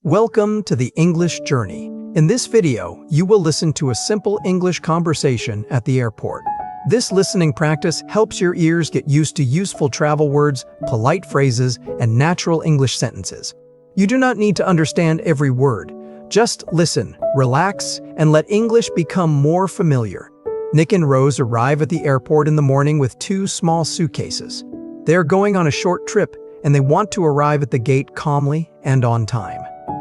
Welcome to the English Journey. In this video, you will listen to a simple English conversation at the airport. This listening practice helps your ears get used to useful travel words, polite phrases, and natural English sentences. You do not need to understand every word. Just listen, relax, and let English become more familiar. Nick and Rose arrive at the airport in the morning with 2 small suitcases. They are going on a short trip, and they want to arrive at the gate calmly and on time.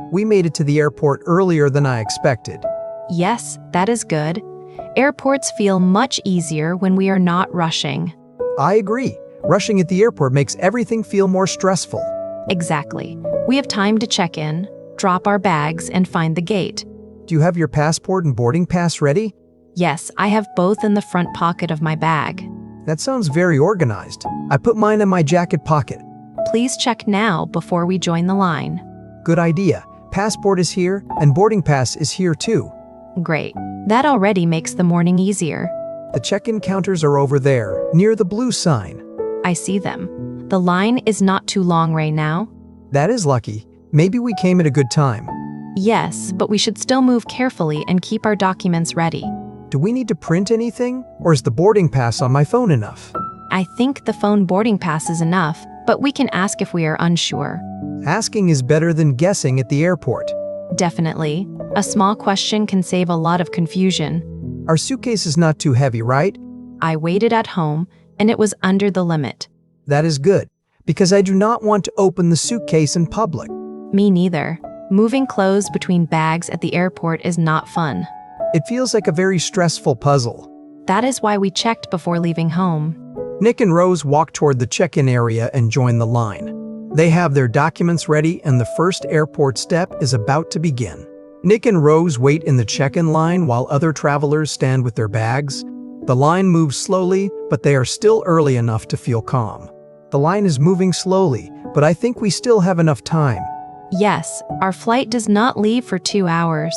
We made it to the airport earlier than I expected. Yes, that is good. Airports feel much easier when we are not rushing. I agree. Rushing at the airport makes everything feel more stressful. Exactly. We have time to check in, drop our bags, and find the gate. Do you have your passport and boarding pass ready? Yes, I have both in the front pocket of my bag. That sounds very organized. I put mine in my jacket pocket. Please check now before we join the line. Good idea. Passport is here, and boarding pass is here too. Great. That already makes the morning easier. The check-in counters are over there, near the blue sign. I see them. The line is not too long right now. That is lucky. Maybe we came at a good time. Yes, but we should still move carefully and keep our documents ready. Do we need to print anything, or is the boarding pass on my phone enough? I think the phone boarding pass is enough, but we can ask if we are unsure. Asking is better than guessing at the airport. Definitely. A small question can save a lot of confusion. Our suitcase is not too heavy, right? I weighed it at home, and it was under the limit. That is good, because I do not want to open the suitcase in public. Me neither. Moving clothes between bags at the airport is not fun. It feels like a very stressful puzzle. That is why we checked before leaving home. Nick and Rose walk toward the check-in area and join the line. They have their documents ready, and the first airport step is about to begin. Nick and Rose wait in the check-in line while other travelers stand with their bags. The line moves slowly, but they are still early enough to feel calm. The line is moving slowly, but I think we still have enough time. Yes, our flight does not leave for 2 hours.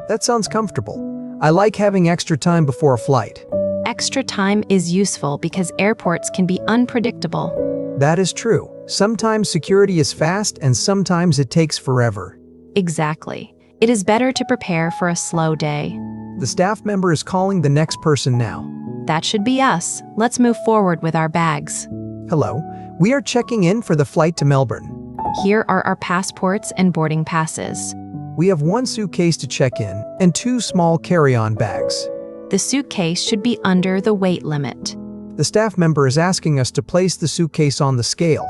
That sounds comfortable. I like having extra time before a flight. Extra time is useful because airports can be unpredictable. That is true. Sometimes security is fast and sometimes it takes forever. Exactly. It is better to prepare for a slow day. The staff member is calling the next person now. That should be us. Let's move forward with our bags. Hello, we are checking in for the flight to Melbourne. Here are our passports and boarding passes. We have 1 suitcase to check in and 2 small carry-on bags. The suitcase should be under the weight limit. The staff member is asking us to place the suitcase on the scale.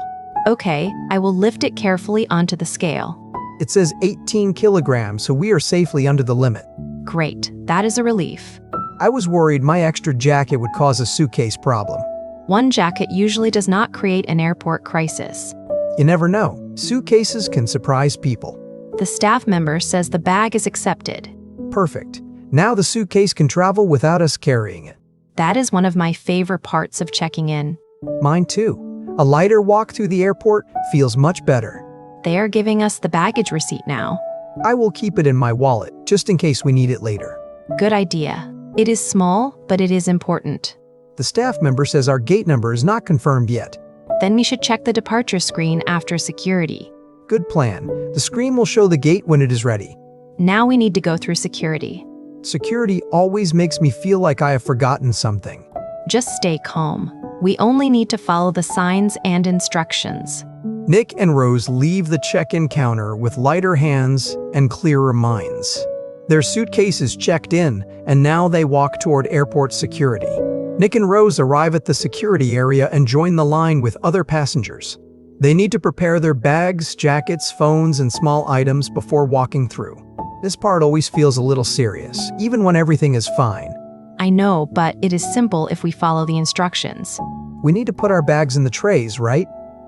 Okay, I will lift it carefully onto the scale. It says 18 kilograms, so we are safely under the limit. Great, that is a relief. I was worried my extra jacket would cause a suitcase problem. 1 jacket usually does not create an airport crisis. You never know. Suitcases can surprise people. The staff member says the bag is accepted. Perfect. Now the suitcase can travel without us carrying it. That is one of my favorite parts of checking in. Mine too. A lighter walk through the airport feels much better. They are giving us the baggage receipt now. I will keep it in my wallet, just in case we need it later. Good idea. It is small, but it is important. The staff member says our gate number is not confirmed yet. Then we should check the departure screen after security. Good plan. The screen will show the gate when it is ready. Now we need to go through security. Security always makes me feel like I have forgotten something. Just stay calm. We only need to follow the signs and instructions. Nick and Rose leave the check-in counter with lighter hands and clearer minds. Their suitcase is checked in, and now they walk toward airport security. Nick and Rose arrive at the security area and join the line with other passengers. They need to prepare their bags, jackets, phones, and small items before walking through. This part always feels a little serious, even when everything is fine. I know, but it is simple if we follow the instructions. We need to put our bags in the trays, right?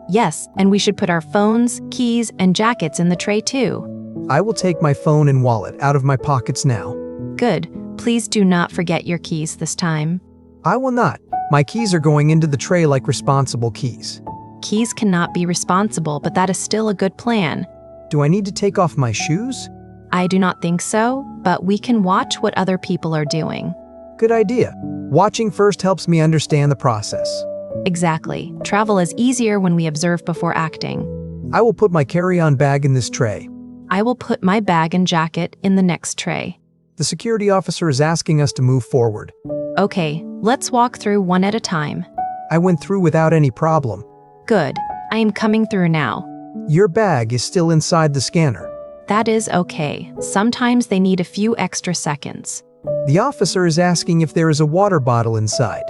Yes, and we should put our phones, keys, and jackets in the tray too. I will take my phone and wallet out of my pockets now. Good. Please do not forget your keys this time. I will not. My keys are going into the tray like responsible keys. Keys cannot be responsible, but that is still a good plan. Do I need to take off my shoes? I do not think so, but we can watch what other people are doing. Good idea. Watching first helps me understand the process. Exactly. Travel is easier when we observe before acting. I will put my carry-on bag in this tray. I will put my bag and jacket in the next tray. The security officer is asking us to move forward. Okay, let's walk through one at a time. I went through without any problem. Good. I am coming through now. Your bag is still inside the scanner. That is okay. Sometimes they need a few extra seconds. The officer is asking if there is a water bottle inside.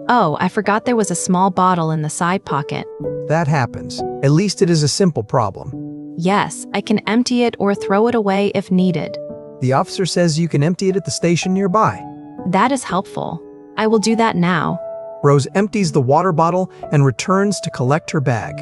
Oh, I forgot there was a small bottle in the side pocket. That happens. At least it is a simple problem. Yes, I can empty it or throw it away if needed. The officer says you can empty it at the station nearby. That is helpful. I will do that now. Rose empties the water bottle and returns to collect her bag.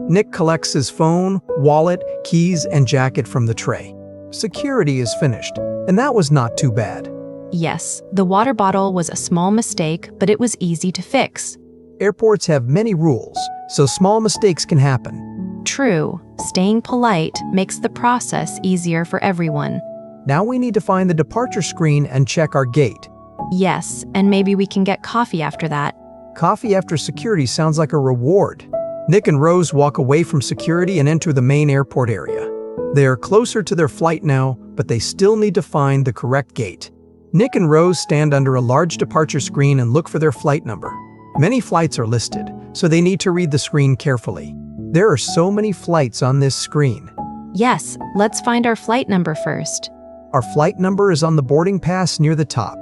Nick collects his phone, wallet, keys, and jacket from the tray. Security is finished, and that was not too bad. Yes, the water bottle was a small mistake, but it was easy to fix. Airports have many rules, so small mistakes can happen. True, staying polite makes the process easier for everyone. Now we need to find the departure screen and check our gate. Yes, and maybe we can get coffee after that. Coffee after security sounds like a reward. Nick and Rose walk away from security and enter the main airport area. They are closer to their flight now, but they still need to find the correct gate. Nick and Rose stand under a large departure screen and look for their flight number. Many flights are listed, so they need to read the screen carefully. There are so many flights on this screen. Yes, let's find our flight number first. Our flight number is on the boarding pass near the top.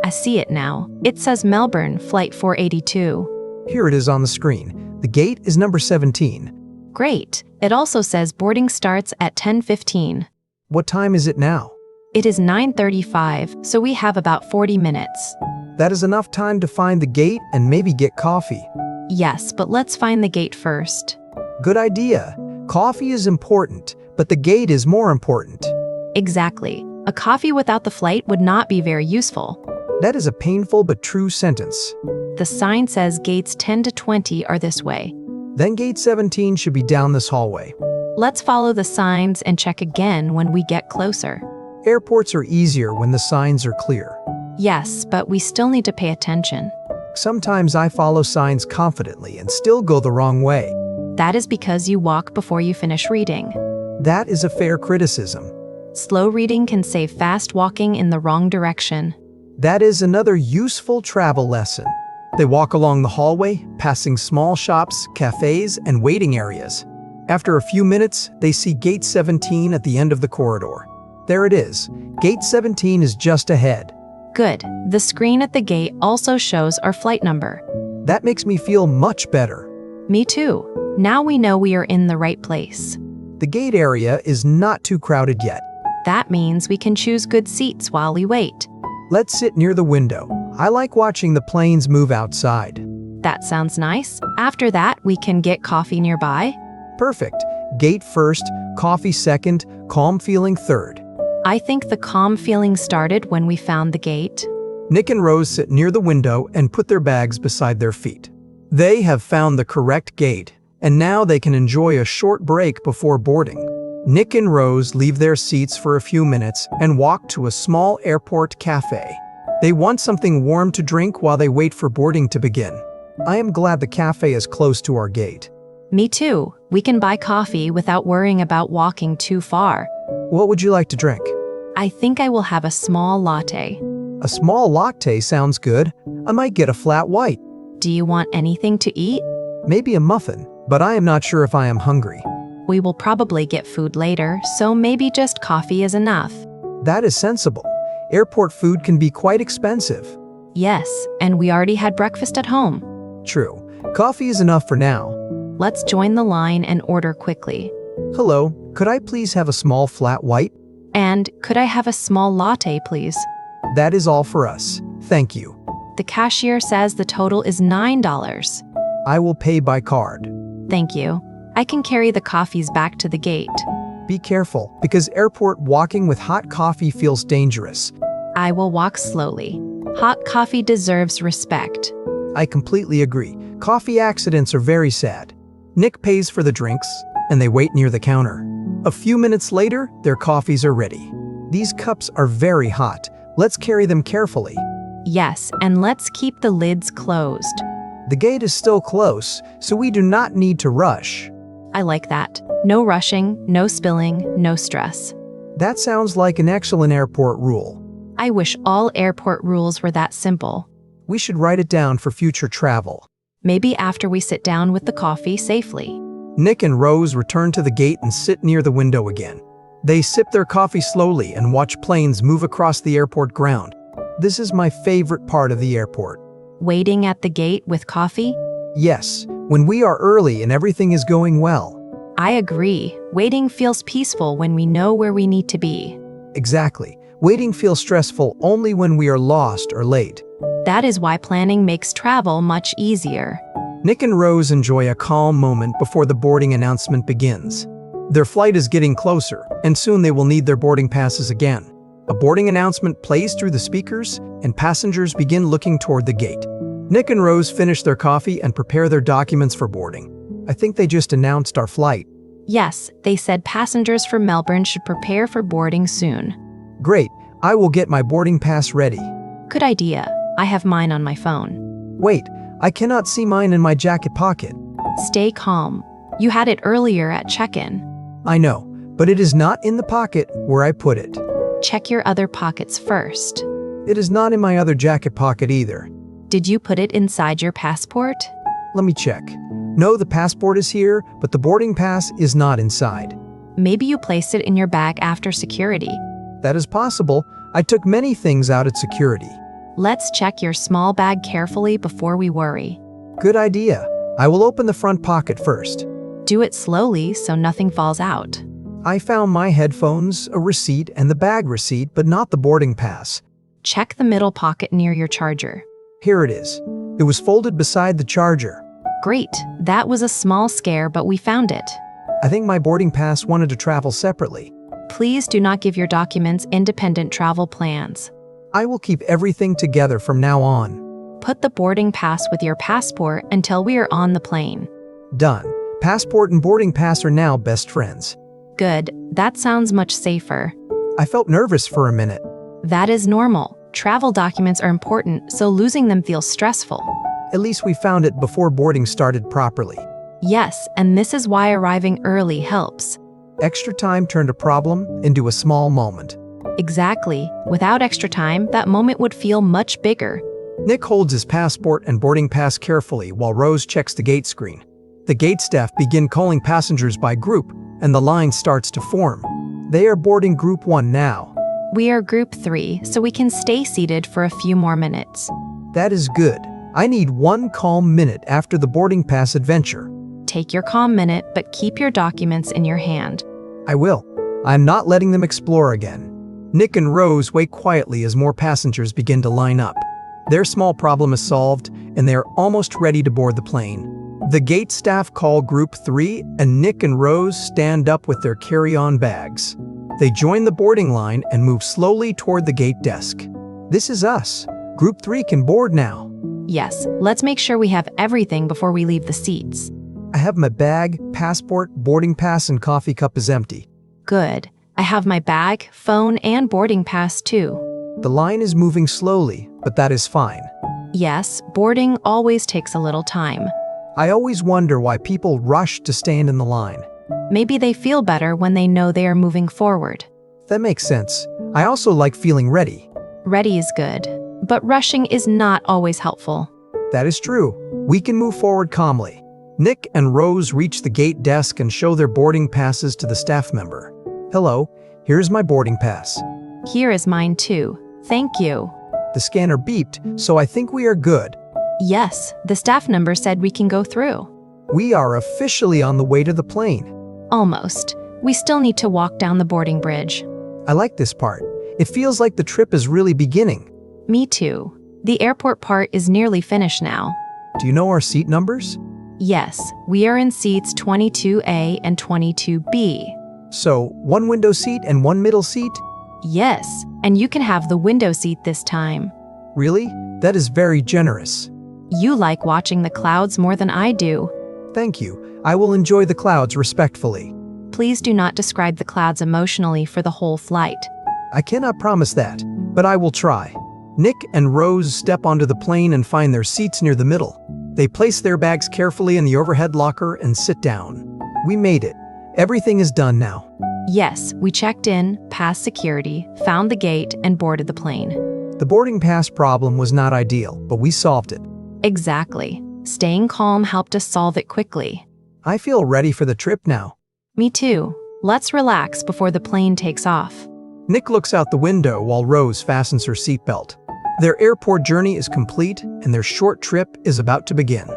I see it now. It says Melbourne, Flight 482. Here it is on the screen. The gate is number 17. Great. It also says boarding starts at 10:15. What time is it now? It is 9:35, so we have about 40 minutes. That is enough time to find the gate and maybe get coffee. Yes, but let's find the gate first. Good idea. Coffee is important, but the gate is more important. Exactly. A coffee without the flight would not be very useful. That is a painful but true sentence. The sign says gates 10 to 20 are this way. Then gate 17 should be down this hallway. Let's follow the signs and check again when we get closer. Airports are easier when the signs are clear. Yes, but we still need to pay attention. Sometimes I follow signs confidently and still go the wrong way. That is because you walk before you finish reading. That is a fair criticism. Slow reading can save fast walking in the wrong direction. That is another useful travel lesson. They walk along the hallway, passing small shops, cafes, and waiting areas. After a few minutes, they see gate 17 at the end of the corridor. There it is. Gate 17 is just ahead. Good. The screen at the gate also shows our flight number. That makes me feel much better. Me too. Now we know we are in the right place. The gate area is not too crowded yet. That means we can choose good seats while we wait. Let's sit near the window. I like watching the planes move outside. That sounds nice. After that, we can get coffee nearby. Perfect. Gate first, coffee second, calm feeling third. I think the calm feeling started when we found the gate. Nick and Rose sit near the window and put their bags beside their feet. They have found the correct gate, and now they can enjoy a short break before boarding. Nick and Rose leave their seats for a few minutes and walk to a small airport cafe. They want something warm to drink while they wait for boarding to begin. I am glad the cafe is close to our gate. Me too. We can buy coffee without worrying about walking too far. What would you like to drink? I think I will have a small latte. A small latte sounds good. I might get a flat white. Do you want anything to eat? Maybe a muffin, but I am not sure if I am hungry. We will probably get food later, so maybe just coffee is enough. That is sensible. Airport food can be quite expensive. Yes, and we already had breakfast at home. True. Coffee is enough for now. Let's join the line and order quickly. Hello, could I please have a small flat white? And could I have a small latte, please? That is all for us. Thank you. The cashier says the total is $9. I will pay by card. Thank you. I can carry the coffees back to the gate. Be careful, because airport walking with hot coffee feels dangerous. I will walk slowly. Hot coffee deserves respect. I completely agree. Coffee accidents are very sad. Nick pays for the drinks, and they wait near the counter. A few minutes later, their coffees are ready. These cups are very hot. Let's carry them carefully. Yes, and let's keep the lids closed. The gate is still close, so we do not need to rush. I like that. No rushing, no spilling, no stress. That sounds like an excellent airport rule. I wish all airport rules were that simple. We should write it down for future travel. Maybe after we sit down with the coffee safely. Nick and Rose return to the gate and sit near the window again. They sip their coffee slowly and watch planes move across the airport ground. This is my favorite part of the airport. Waiting at the gate with coffee? Yes, when we are early and everything is going well. I agree. Waiting feels peaceful when we know where we need to be. Exactly. Waiting feels stressful only when we are lost or late. That is why planning makes travel much easier. Nick and Rose enjoy a calm moment before the boarding announcement begins. Their flight is getting closer, and soon they will need their boarding passes again. A boarding announcement plays through the speakers, and passengers begin looking toward the gate. Nick and Rose finish their coffee and prepare their documents for boarding. I think they just announced our flight. Yes, they said passengers from Melbourne should prepare for boarding soon. Great, I will get my boarding pass ready. Good idea. I have mine on my phone. Wait, I cannot see mine in my jacket pocket. Stay calm. You had it earlier at check-in. I know, but it is not in the pocket where I put it. Check your other pockets first. It is not in my other jacket pocket either. Did you put it inside your passport? Let me check. No, the passport is here, but the boarding pass is not inside. Maybe you placed it in your bag after security. That is possible. I took many things out at security. Let's check your small bag carefully before we worry. Good idea. I will open the front pocket first. Do it slowly so nothing falls out. I found my headphones, a receipt, and the bag receipt, but not the boarding pass. Check the middle pocket near your charger. Here it is. It was folded beside the charger. Great. That was a small scare, but we found it. I think my boarding pass wanted to travel separately. Please do not give your documents independent travel plans. I will keep everything together from now on. Put the boarding pass with your passport until we are on the plane. Done. Passport and boarding pass are now best friends. Good. That sounds much safer. I felt nervous for a minute. That is normal. Travel documents are important, so losing them feels stressful. At least we found it before boarding started properly. Yes, and this is why arriving early helps. Extra time turned a problem into a small moment. Exactly. Without extra time, that moment would feel much bigger. Nick holds his passport and boarding pass carefully while Rose checks the gate screen. The gate staff begin calling passengers by group, and the line starts to form. They are boarding Group 1 now. We are Group 3, so we can stay seated for a few more minutes. That is good. I need one calm minute after the boarding pass adventure. Take your calm minute, but keep your documents in your hand. I will. I'm not letting them explore again. Nick and Rose wait quietly as more passengers begin to line up. Their small problem is solved, and they are almost ready to board the plane. The gate staff call Group 3, and Nick and Rose stand up with their carry-on bags. They join the boarding line and move slowly toward the gate desk. This is us. Group 3 can board now. Yes, let's make sure we have everything before we leave the seats. I have my bag, passport, boarding pass, and coffee cup is empty. Good. I have my bag, phone, and boarding pass too. The line is moving slowly, but that is fine. Yes, boarding always takes a little time. I always wonder why people rush to stand in the line. Maybe they feel better when they know they are moving forward. That makes sense. I also like feeling ready. Ready is good, but rushing is not always helpful. That is true. We can move forward calmly. Nick and Rose reach the gate desk and show their boarding passes to the staff member. Hello, here's my boarding pass. Here is mine too. Thank you. The scanner beeped, so I think we are good. Yes, the staff member said we can go through. We are officially on the way to the plane. Almost. We still need to walk down the boarding bridge. I like this part. It feels like the trip is really beginning. Me too. The airport part is nearly finished now. Do you know our seat numbers? Yes, we are in seats 22A and 22B. So, one window seat and one middle seat? Yes, and you can have the window seat this time. Really? That is very generous. You like watching the clouds more than I do. Thank you. I will enjoy the clouds respectfully. Please do not describe the clouds emotionally for the whole flight. I cannot promise that, but I will try. Nick and Rose step onto the plane and find their seats near the middle. They place their bags carefully in the overhead locker and sit down. We made it. Everything is done now. Yes, we checked in, passed security, found the gate, and boarded the plane. The boarding pass problem was not ideal, but we solved it. Exactly. Staying calm helped us solve it quickly. I feel ready for the trip now. Me too. Let's relax before the plane takes off. Nick looks out the window while Rose fastens her seatbelt. Their airport journey is complete, and their short trip is about to begin.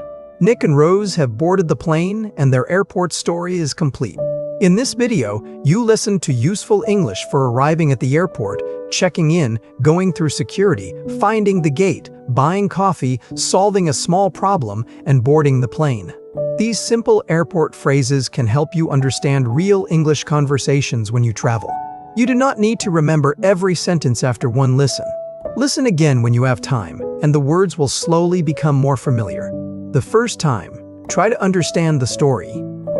Nick and Rose have boarded the plane, and their airport story is complete. In this video, you listen to useful English for arriving at the airport, checking in, going through security, finding the gate, buying coffee, solving a small problem, and boarding the plane. These simple airport phrases can help you understand real English conversations when you travel. You do not need to remember every sentence after one listen. Listen again when you have time, and the words will slowly become more familiar. The first time, try to understand the story.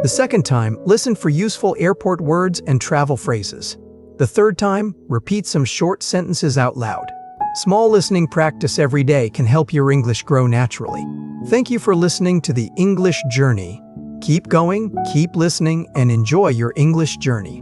The second time, listen for useful airport words and travel phrases. The third time, repeat some short sentences out loud. Small listening practice every day can help your English grow naturally. Thank you for listening to the English Journey. Keep going, keep listening, and enjoy your English journey.